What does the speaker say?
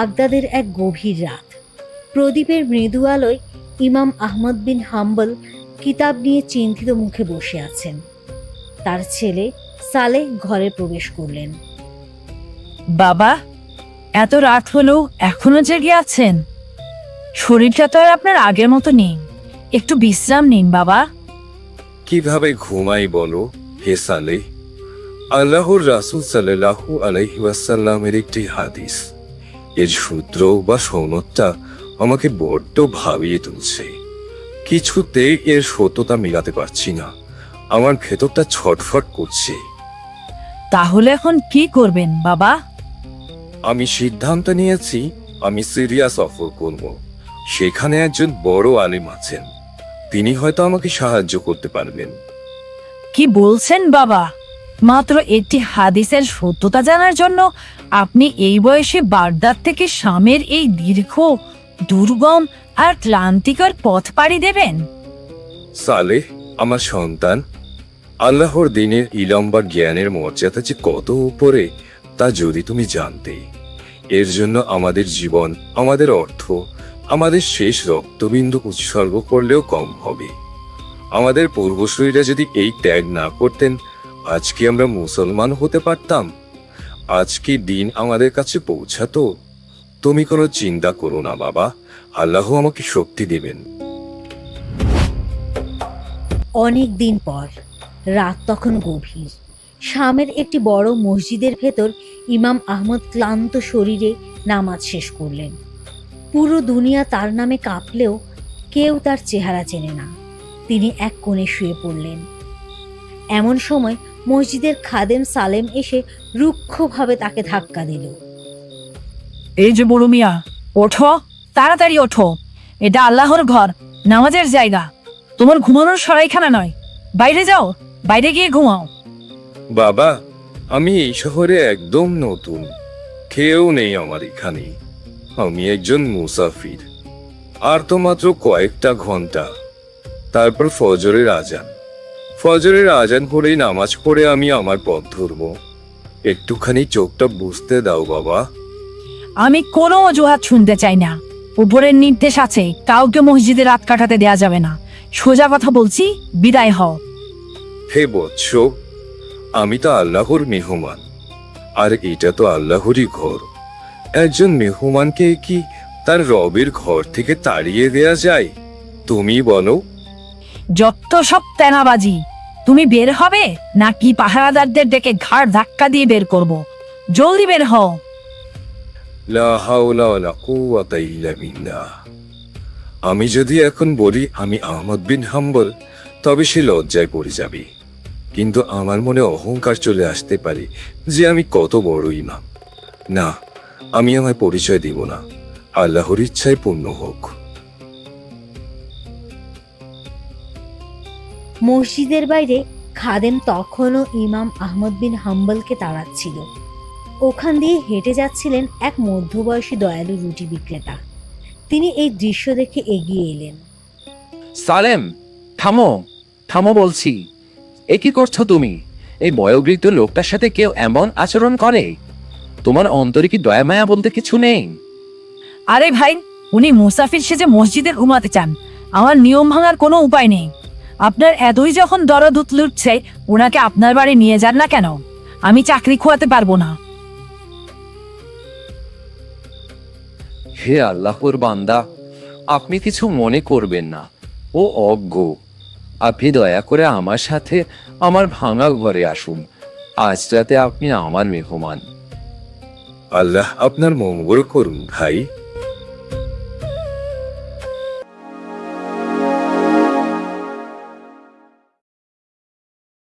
বাগদাদের এক গভীর রাত। প্রদীপের মৃদু আলোয় ইমাম আহমদ বিন হাম্বল কিতাব নিয়ে চিন্তিত মুখে বসে আছেন। তার ছেলে সালেহ ঘরে প্রবেশ করলেন। বাবা, এত রাত হলো এখনো জেগে আছেন? শরীরটা তো আর আপনার আগের মতো নেই, একটু বিশ্রাম নিন বাবা। কিভাবে ঘুমাই বলো হে সালেহ? আল্লাহর রাসূল সাল্লাল্লাহু আলাইহি ওয়াসাল্লামের একটি হাদিস, এর সূত্র বা সনদটা আমাকে বড্ড ভাবিয়ে তুলছে। কিছুতেই এর সত্যতা মেলাতে পারছি না, আমার ভেতরটা ছটফট করছে। তাহলে এখন কি করবেন বাবা? আমি সিদ্ধান্ত নিয়েছি আমি সিরিয়া সফর করব। সেখানে একজন বড় আলেম আছেন, তিনি হয়তো আমাকে সাহায্য করতে পারবেন। কি বলছেন বাবা? মাত্র একটি হাদিসের সত্যতা জানার জন্য আপনি এই বয়সে বাগদাদ থেকে শামের এই দীর্ঘ, দুর্গম আর ক্লান্তিকর পথ পাড়ি দেবেন? সালেহ আমার সন্তান, আল্লাহর দিনের ইলম বা জ্ঞানের মর্যাদা যে কত উপরে তা যদি তুমি জানতে। এর জন্য আমাদের জীবন, আমাদের অর্থ, আমাদের শেষ রক্তবিন্দু উৎসর্গ করলেও কম হবে। আমাদের পূর্বসূরীরা যদি এই ত্যাগ না করতেন, আজকে আমরা মুসলমান হতে পারতাম? আজকে দিন আমাদের কাছে পৌঁছাতো? তুমি কোনো চিন্তা করো না বাবা, আল্লাহ আমাকে শক্তি দেবেন। অনেক দিন পর, রাত তখন গভীর। শামের একটি বড় মসজিদের ভেতর ইমাম আহমদ ক্লান্ত শরীরে নামাজ শেষ করলেন। পুরো দুনিয়া তার নামে কাঁপলেও কেউ তার চেহারা চেনে না। তিনি এক কোণে শুয়ে পড়লেন। এমন সময় মসজিদের খাদেম সালেম এসে রুক্ষভাবে তাকে ধাক্কা দিল। এই যে বড় মিয়া, ওঠো, তাড়াতাড়ি ওঠো। এটা আল্লাহর ঘর, নামাজের জায়গা। তোমার ঘুমানোর সরাইখানা নয়। বাইরে যাও, বাইরে গিয়ে ঘুমাও। বাবা, আমি এই শহরে একদম নতুন, কেউ নেই আমার এখানে। আমি একজন মুসাফির। আর তো মাত্র কয়েকটা ঘন্টা, তারপর ফজরের আজান। ফজরের আজান করেই নামাজ পড়ে আমি আমার পথ ধরব। একটুখানি চোখটা বুঝতে দাও বাবা। আমি কোনো অজুহাত শুনতে চাই না। উপরের নির্দেশ আছে, কাউকে মসজিদে রাত কাটাতে দেয়া যাবে না। সোজা কথা বলছি, বিদায় হও। হে বৎস, আমি তো আল্লাহর মেহমান, আর এটা তো আল্লাহরই ঘর। একজন মেহমানকে কি তার রবের ঘর থেকে তাড়িয়ে দেয়া যায়? তুমি বলো। যত সব তেনাবাজি। তুমি বের হবে নাকি পাহারাদারদের ডেকে ঘাড় ধাক্কা দিয়ে বের করব? জলদি বের হও। লা হাওলা ওয়ালা কুওয়াতা ইল্লা বিল্লাহ। আমি যদি এখন বলি আমি আহমদ বিন হাম্বল, তবে সে লজ্জায় পড়ে যাবে। কিন্তু আমার মনে অহংকার চলে আসতে পারে যে আমি কত বড় ইমাম। না, আমি আমার পরিচয় দিব না। আল্লাহর ইচ্ছায় পূর্ণ হোক। মসজিদের বাইরে খাদেম তখনও ইমাম আহমদ বিন হাম্বলকে তাড়াচ্ছিল। ওখান দিয়ে হেঁটে যাচ্ছিলেন এক মধ্যবয়সী দয়ালু রুটি বিক্রেতা। তিনি এই দৃশ্য দেখে এগিয়ে এলেন। সালেম, থামো, থামো বলছি। এ কি করছো তুমি? এই বয়োবৃদ্ধ লোকটার সাথে কেউ এমন আচরণ করে? তোমার অন্তরে কি দয়া মায়া বলতে কিছু নেই? আরে ভাই, উনি মুসাফির সেজে মসজিদে ঘুমাতে চান। আমার নিয়ম ভাঙার কোনো উপায় নেই। আপনার এতই যখন দরদ উঠছে, ওনাকে আপনার বাড়ি নিয়ে যান না কেন? আমি চাকরি খোয়াতে পারবো না। হে আল্লাহর বান্দা, আপনি কিছু মনে করবেন না। ও অজ্ঞ। আপনি দয়া করে আমার সাথে আমার ভাঙা ঘরে আসুন। আজ রাতে আপনি আমার মেহমান। আল্লাহ আপনার মঙ্গল করুন ভাই।